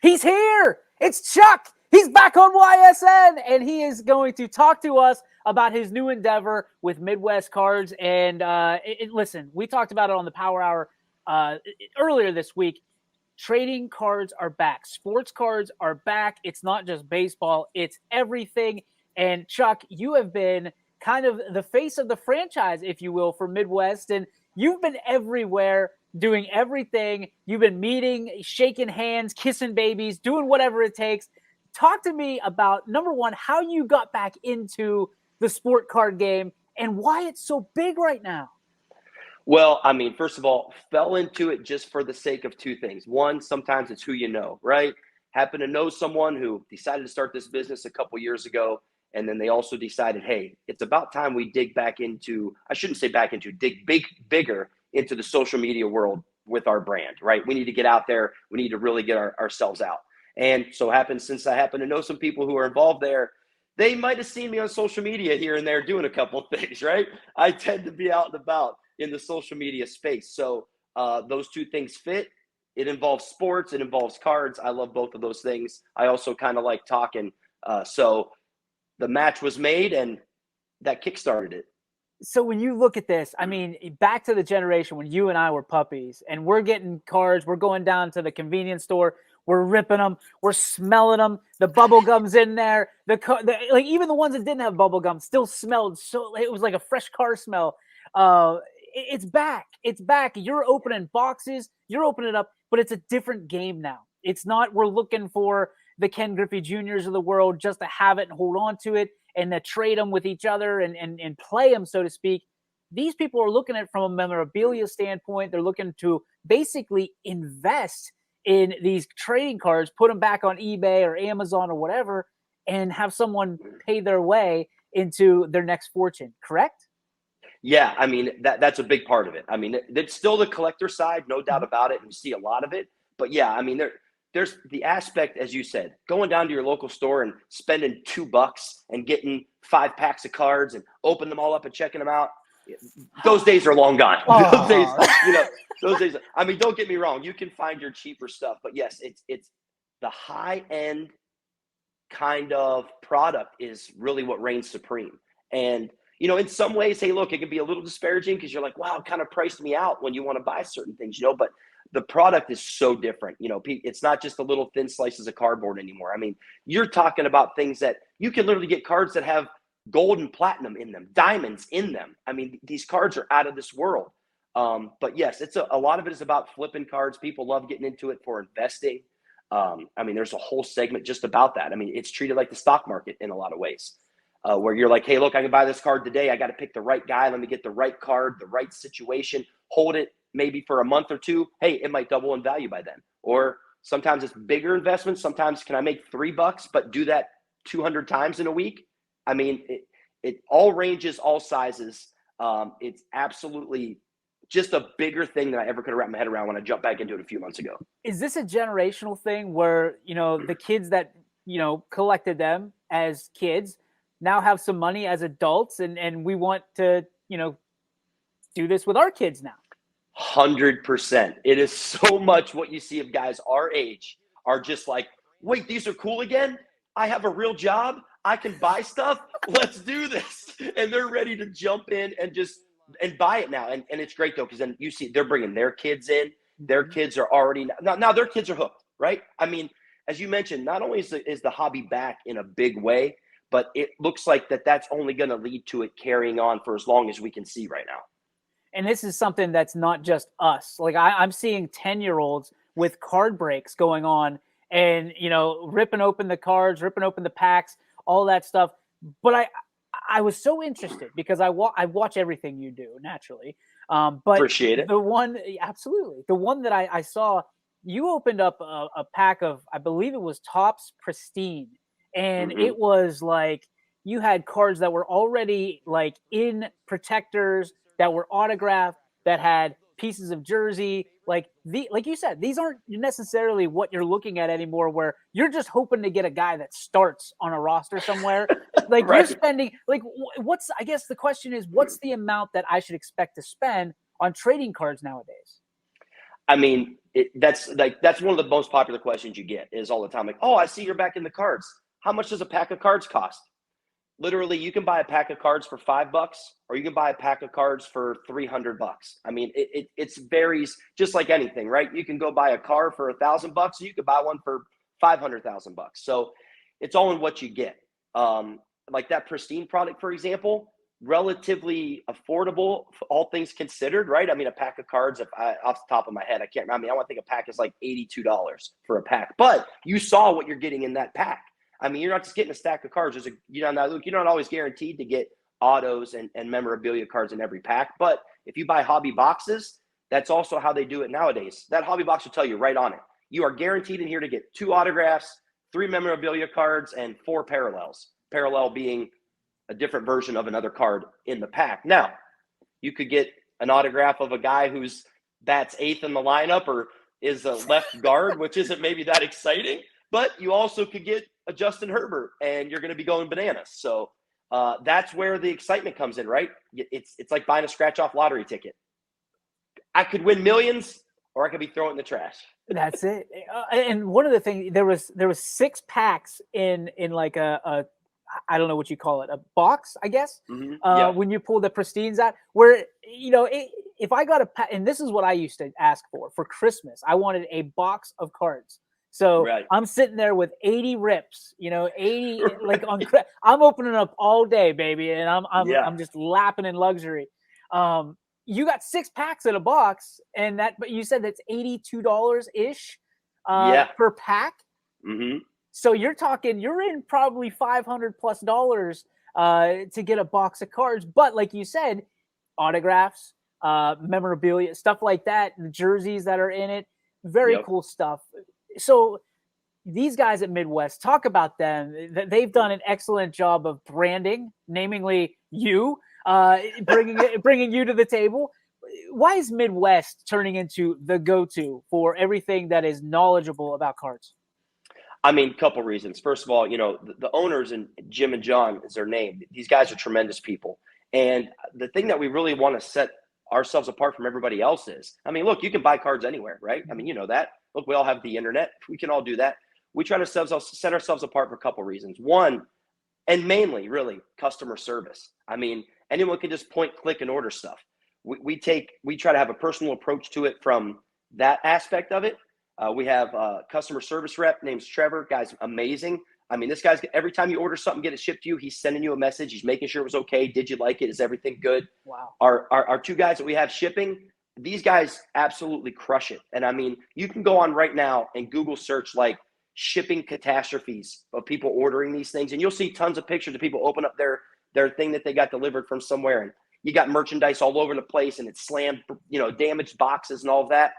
He's here. It's Chuck. He's back on YSN, and he is going to talk to us about his new endeavor with Midwest Cards. And listen, we talked about it on the Power Hour earlier this week. Trading cards are back. Sports cards are back. It's not just baseball. It's everything. And Chuck, you have been kind of the face of the franchise, if you will, for Midwest. And you've been everywhere doing everything. You've been meeting, shaking hands, kissing babies, doing whatever it takes. Talk to me about, number one, how you got back into the sport card game and why it's so big right now. Well, I mean, first of all, fell into it just for the sake of two things. One, sometimes it's who you know, right? Happen to know someone who decided to start this business a couple years ago. And then they also decided, hey, it's about time we dig back into, I shouldn't say back into, dig bigger into the social media world with our brand, right? We need to get out there. We need to really get ourselves out. And so since I happen to know some people who are involved there, they might have seen me on social media here and there doing a couple of things, right? I tend to be out and about in the social media space. So those two things fit. It involves sports. It involves cards. I love both of those things. I also kind of like talking. So the match was made and that kickstarted it. So when you look at this, I mean, back to the generation when you and I were puppies and we're getting cards, we're going down to the convenience store, we're ripping them, we're smelling them, the bubble gum's in there, like even the ones that didn't have bubble gum still smelled so, it was like a fresh car smell. It's back. It's back. You're opening boxes, you're opening it up, but it's a different game now. It's not, we're looking for the Ken Griffey Juniors of the world just to have it and hold on to it and to trade them with each other and play them, so to speak. These people are looking at it from a memorabilia standpoint. They're looking to basically invest in these trading cards, put them back on eBay or Amazon or whatever, and have someone pay their way into their next fortune, correct? Yeah, I mean, that's a big part of it. I mean, it's still the collector side, no doubt about it, and you see a lot of it. But yeah, I mean, there's the aspect, as you said, going down to your local store and spending $2 and getting 5 packs of cards and opening them all up and checking them out. Those days are long gone. Those days. I mean, don't get me wrong. You can find your cheaper stuff, but yes, it's the high end kind of product is really what reigns supreme. And in some ways, hey, look, it can be a little disparaging because you're like, wow, it kind of priced me out when you want to buy certain things, but the product is so different. It's not just the little thin slices of cardboard anymore. I mean, you're talking about things that you can literally get cards that have gold and platinum in them, diamonds in them. I mean, these cards are out of this world. But yes, it's a lot of it is about flipping cards. People love getting into it for investing. I mean, there's a whole segment just about that. I mean, it's treated like the stock market in a lot of ways. Where you're like, hey, look, I can buy this card today. I got to pick the right guy. Let me get the right card, the right situation, hold it maybe for a month or two. Hey, it might double in value by then. Or sometimes it's bigger investments. Sometimes can I make $3, but do that 200 times in a week? I mean, it all ranges, all sizes. It's absolutely just a bigger thing than I ever could have wrapped my head around when I jumped back into it a few months ago. Is this a generational thing where, the kids that, collected them as kids now have some money as adults and we want to, do this with our kids now? 100%. It is so much what you see of guys our age are just like, wait, these are cool again? I have a real job. I can buy stuff. Let's do this. And they're ready to jump in and buy it now. And it's great though, because then you see they're bringing their kids in. Their kids are already now their kids are hooked, right? I mean, as you mentioned, not only is the hobby back in a big way, but it looks like that's only going to lead to it carrying on for as long as we can see right now. And this is something that's not just us. Like I'm seeing 10-year-olds with card breaks going on and, ripping open the cards, ripping open the packs, all that stuff. But I was so interested because I watch everything you do naturally. But appreciate it. The one that I saw, you opened up a pack of, I believe it was Topps Pristine. And it was like you had cards that were already like in protectors that were autographed, that had pieces of jersey. Like you said, these aren't necessarily what you're looking at anymore, where you're just hoping to get a guy that starts on a roster somewhere. Like right. You're spending like I guess the question is, what's the amount that I should expect to spend on trading cards nowadays? I mean, that's one of the most popular questions you get is all the time. Like, oh, I see you're back in the cards. How much does a pack of cards cost? Literally, you can buy a pack of cards for $5, or you can buy a pack of cards for $300. I mean, it varies just like anything, right? You can go buy a car for $1,000, or you could buy one for $500,000. So it's all in what you get. Like that Pristine product, for example, relatively affordable, all things considered, right? I mean, a pack of cards, off the top of my head, I can't remember. I mean, I want to think a pack is like $82 for a pack, but you saw what you're getting in that pack. I mean, you're not just getting a stack of cards. You're not always guaranteed to get autos and memorabilia cards in every pack. But if you buy hobby boxes, that's also how they do it nowadays. That hobby box will tell you right on it. You are guaranteed in here to get 2 autographs, 3 memorabilia cards, and 4 parallels. Parallel being a different version of another card in the pack. Now, you could get an autograph of a guy who's bats 8th in the lineup or is a left guard, which isn't maybe that exciting. But you also could get a Justin Herbert, and you're going to be going bananas. So that's where the excitement comes in, right? It's like buying a scratch-off lottery ticket. I could win millions, or I could be throwing it in the trash. That's it. And one of the things, there was 6 packs in like a I don't know what you call it, a box, I guess. Mm-hmm. Yeah. When you pull the Pristines out, where if I got a pack, and this is what I used to ask for Christmas, I wanted a box of cards. So right. I'm sitting there with 80 rips, 80 right. Like I'm opening up all day, baby, and I'm just lapping in luxury. You got 6 packs in a box, but you said that's $82 ish per pack. Mm-hmm. So you're in probably $500+ to get a box of cards. But like you said, autographs, memorabilia, stuff like that, the jerseys that are in it, very cool stuff. So these guys at Midwest, talk about them. They've done an excellent job of branding, namely you, bringing you to the table. Why is Midwest turning into the go-to for everything that is knowledgeable about cards? I mean, a couple reasons. First of all, the owners, and Jim and John is their name. These guys are tremendous people. And the thing that we really want to set ourselves apart from everybody else is, I mean, look, you can buy cards anywhere, right? I mean, you know that. Look, we all have the internet. We can all do that. We try to set ourselves apart for a couple reasons. One, and mainly, really, customer service. I mean, anyone can just point, click, and order stuff. We try to have a personal approach to it from that aspect of it. We have a customer service rep named Trevor. Guy's amazing. I mean, this guy's, every time you order something, get it shipped to you, he's sending you a message. He's making sure it was okay. Did you like it? Is everything good? Wow. Our 2 guys that we have shipping, these guys absolutely crush it. And I mean, you can go on right now and Google search like shipping catastrophes of people ordering these things, and you'll see tons of pictures of people open up their thing that they got delivered from somewhere, and you got merchandise all over the place, and it's slammed, damaged boxes and all of that.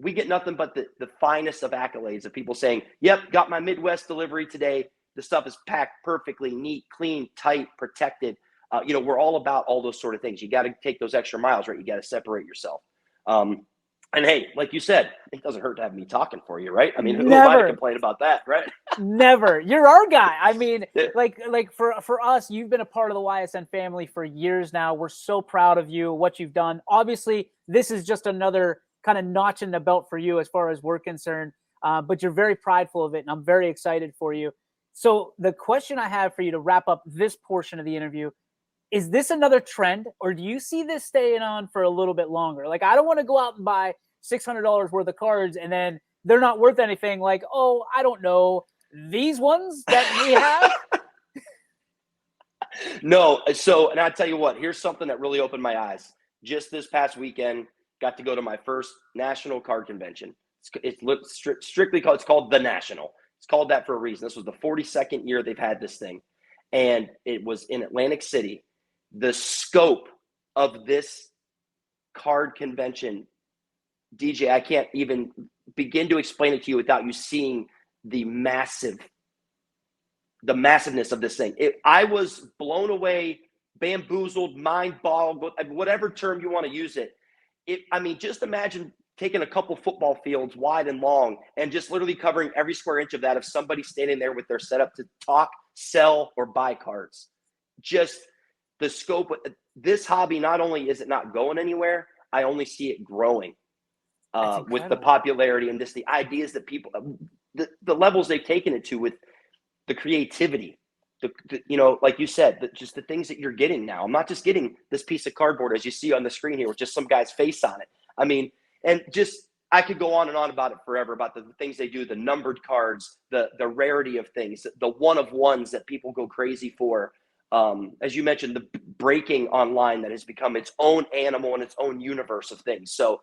We get nothing but the finest of accolades of people saying, yep, got my Midwest delivery today. The stuff is packed perfectly, neat, clean, tight, protected. We're all about all those sort of things. You got to take those extra miles, right? You got to separate yourself. And hey, like you said, it doesn't hurt to have me talking for you, right? I mean, who am I to complain about that, right? Never. You're our guy. I mean, like for us, you've been a part of the YSN family for years now. We're so proud of you, what you've done. Obviously, this is just another kind of notch in the belt for you as far as we're concerned, but you're very prideful of it, and I'm very excited for you. So the question I have for you to wrap up this portion of the interview, is this another trend, or do you see this staying on for a little bit longer? Like, I don't want to go out and buy $600 worth of cards and then they're not worth anything. Like, oh, I don't know, these ones that we have. No. So, and I tell you what, here's something that really opened my eyes. Just this past weekend, got to go to my first national card convention. It's strictly called, it's called The National. It's called that for a reason. This was the 42nd year they've had this thing. And it was in Atlantic City. The scope of this card convention, DJ, I can't even begin to explain it to you without you seeing the massiveness of this thing. I was blown away, bamboozled, mind boggled, whatever term you want to use it. Just imagine taking a couple football fields wide and long and just literally covering every square inch of that of somebody standing there with their setup to talk, sell, or buy cards. Just the scope. This hobby, not only is it not going anywhere, I only see it growing. That's with the incredible. popularity and the ideas that people, the levels they've taken it to with the creativity, like you said, just the things that you're getting now. I'm not just getting this piece of cardboard as you see on the screen here with just some guy's face on it. I mean, and just I could go on and on about it forever, about the things they do, the numbered cards, the rarity of things, the one of ones that people go crazy for. As you mentioned, the breaking online that has become its own animal and its own universe of things. So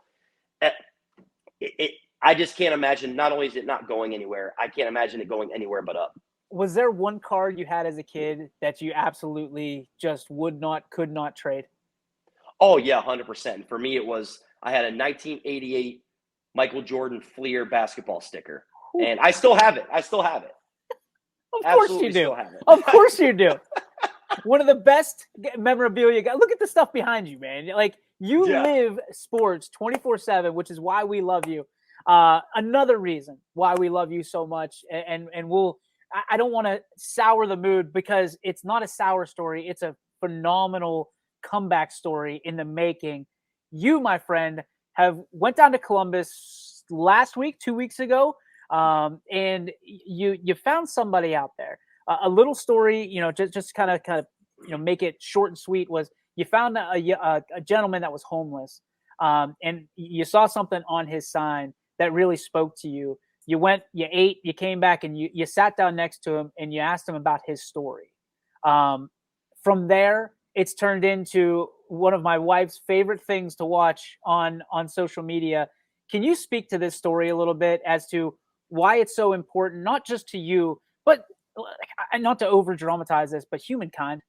I just can't imagine. Not only is it not going anywhere, I can't imagine it going anywhere but up. Was there one card you had as a kid that you absolutely just could not trade? Oh yeah, 100%. For me, it was I had a 1988 Michael Jordan Fleer basketball sticker, Whew. and I still have it. I still have it. Of course you Absolutely, do. still have it. Of course you do. One of the best memorabilia. Look at the stuff behind you, man. Like you Yeah. live sports 24/7, which is why we love you. Another reason why we love you so much, and we'll. I don't want to sour the mood because it's not a sour story. It's a phenomenal comeback story in the making. You, my friend, have went down to Columbus last week, 2 weeks ago, and you found somebody out there. A little story, just kind of make it short and sweet. Was you found a gentleman that was homeless, and you saw something on his sign that really spoke to you. You went, you ate, you came back, and you sat down next to him and you asked him about his story. From there, it's turned into one of my wife's favorite things to watch on social media. Can you speak to this story a little bit as to why it's so important, not just to you, but not to over dramatize this, but humankind?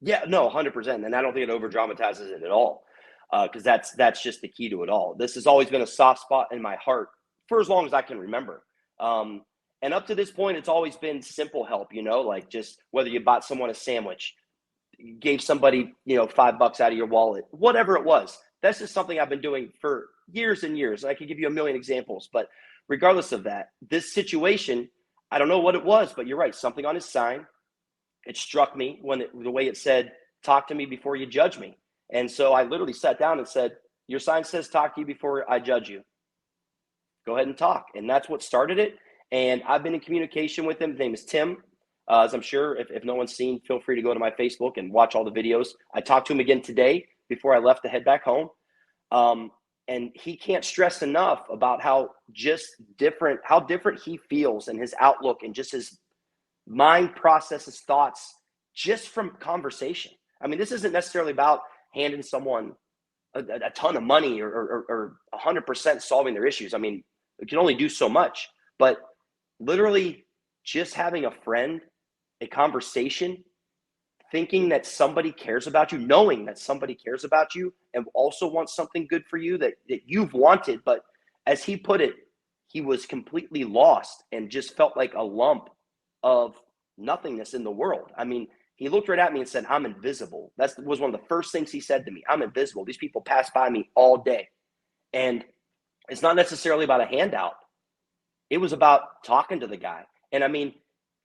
Yeah, no, 100%. And I don't think it over dramatizes it at all, because that's just the key to it all. This has always been a soft spot in my heart for as long as I can remember. And up to this point, it's always been simple help, like just whether you bought someone a sandwich, gave somebody, $5 out of your wallet, whatever it was. That's just something I've been doing for years and years. I could give you a million examples, but regardless of that, this situation, I don't know what it was, but you're right. Something on his sign, it struck me the way it said, "Talk to me before you judge me." And so I literally sat down and said, "Your sign says talk to you before I judge you. Go ahead and talk." And that's what started it. And I've been in communication with him. His name is Tim. As I'm sure if no one's seen, feel free to go to my Facebook and watch all the videos. I talked to him again today before I left to head back home. And he can't stress enough about how different he feels and his outlook and just his mind processes thoughts just from conversation. I mean, this isn't necessarily about handing someone a ton of money or 100% solving their issues. I mean, it can only do so much, but literally just having a friend, a conversation, thinking that somebody cares about you, knowing that somebody cares about you and also wants something good for you that you've wanted. But as he put it, he was completely lost and just felt like a lump of nothingness in the world. I mean, he looked right at me and said, "I'm invisible." That was one of the first things he said to me. "I'm invisible. These people pass by me all day." And it's not necessarily about a handout. It was about talking to the guy. And I mean,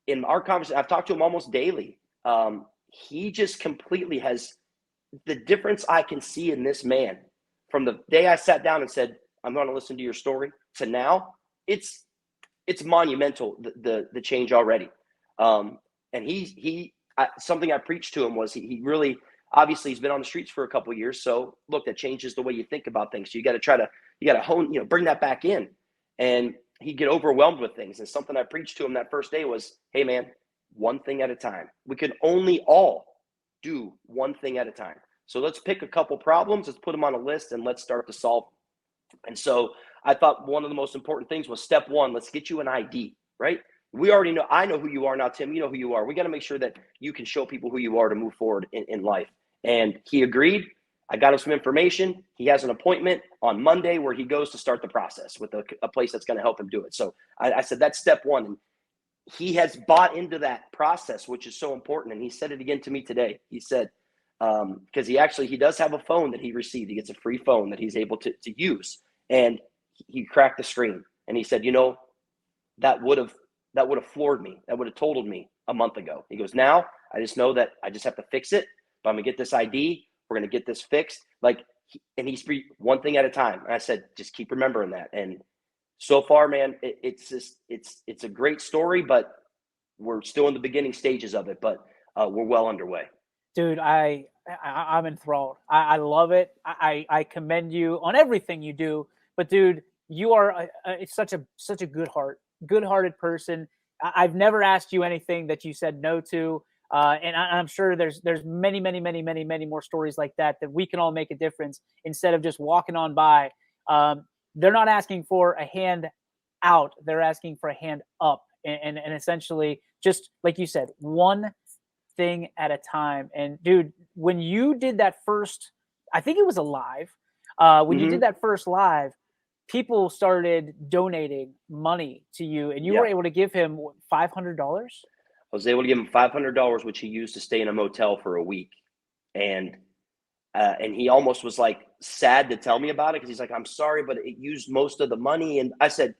in our conversation, I've talked to him almost daily. He just completely has the difference I can see in this man from the day I sat down and said, "I'm going to listen to your story," to now. It's monumental, the change already. And something I preached to him was he really, obviously he's been on the streets for a couple of years. So look, that changes the way you think about things. So you got to hone, bring that back in. And he'd get overwhelmed with things. And something I preached to him that first day was, "Hey man, one thing at a time. We can only all do one thing at a time. So let's pick a couple problems, let's put them on a list, and let's start to solve them." And so I thought one of the most important things was step one, let's get you an ID, right? We already know, I know who you are now, Tim, you know who you are. We got to make sure that you can show people who you are to move forward in life. And he agreed. I got him some information. He has an appointment on Monday where he goes to start the process with a place that's going to help him do it. So I said, that's step one. And he has bought into that process, which is so important. And he said it again to me today. He said, because he does have a phone that he received. He gets a free phone that he's able to use. And he cracked the screen. And he said, that would have floored me. That would have totaled me a month ago. He goes, now I just know that I just have to fix it. But I'm going to get this ID. We're going to get this fixed. Like, and he's one thing at a time. And I said, just keep remembering that. And so far, man, it's a great story, but we're still in the beginning stages of it, but we're well underway. Dude, I'm enthralled. I love it. I commend you on everything you do. But dude, you are such a good-hearted person. I've never asked you anything that you said no to, and I'm sure there's many more stories like that we can all make a difference instead of just walking on by. They're not asking for a hand out; they're asking for a hand up, and essentially, just like you said, one thing at a time. And dude, when you did that first, I think it was a live. When you did that first live, people started donating money to you, and you were able to give him $500. I was able to give him $500, which he used to stay in a motel for a week, and he almost was like sad to tell me about it because he's like, "I'm sorry, but it used most of the money." And I said,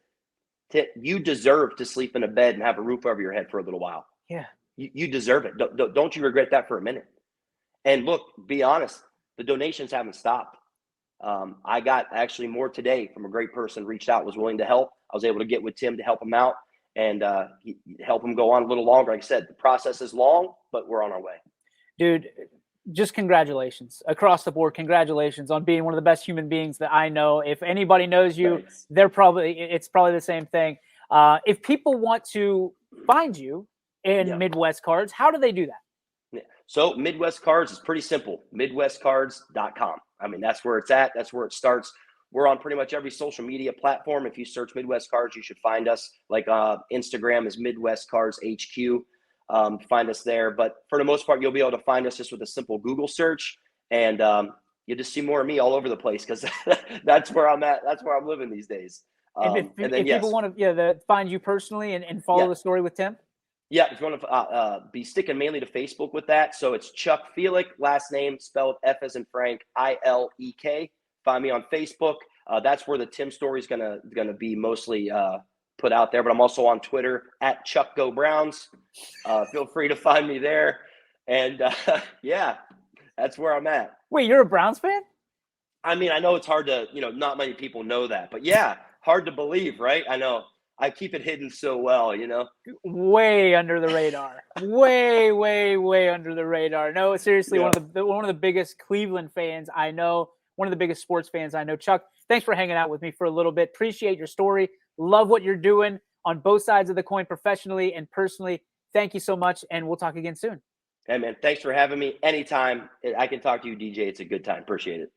"You deserve to sleep in a bed and have a roof over your head for a little while. Yeah, you deserve it. Don't you regret that for a minute?" And look, be honest, the donations haven't stopped. I got actually more today from a great person reached out, was willing to help. I was able to get with Tim to help him out and help him go on a little longer. Like I said, the process is long, but we're on our way. dude, just congratulations across the board. Congratulations on being one of the best human beings that I know. If anybody knows you, Thanks. it's probably the same thing. If people want to find you in Midwest Cards, how do they do that? Yeah. So Midwest Cards is pretty simple. MidwestCards.com. I mean, that's where it's at. That's where it starts. We're on pretty much every social media platform. If you search Midwest Cards, you should find us. Like Instagram is Midwest Cards HQ. Find us there. But for the most part, you'll be able to find us just with a simple Google search. And you'll just see more of me all over the place because that's where I'm at. That's where I'm living these days. If people want to find you personally and follow the story with Tim? Yeah, if you want to be sticking mainly to Facebook with that. So it's Chuck Fielek, last name spelled F as in Frank, ILEK. Find me on Facebook. That's where the Tim story is gonna be mostly put out there. But I'm also on Twitter at Chuck Go Browns. Feel free to find me there. And yeah, that's where I'm at. Wait, you're a Browns fan? I mean, I know it's hard to, not many people know that, but yeah, hard to believe, right? I know. I keep it hidden so well, Way under the radar. way under the radar. No, seriously, one of the biggest Cleveland fans I know, one of the biggest sports fans I know. Chuck, thanks for hanging out with me for a little bit. Appreciate your story. Love what you're doing on both sides of the coin, professionally and personally. Thank you so much, and we'll talk again soon. Hey, man, thanks for having me. Anytime I can talk to you, DJ, it's a good time. Appreciate it.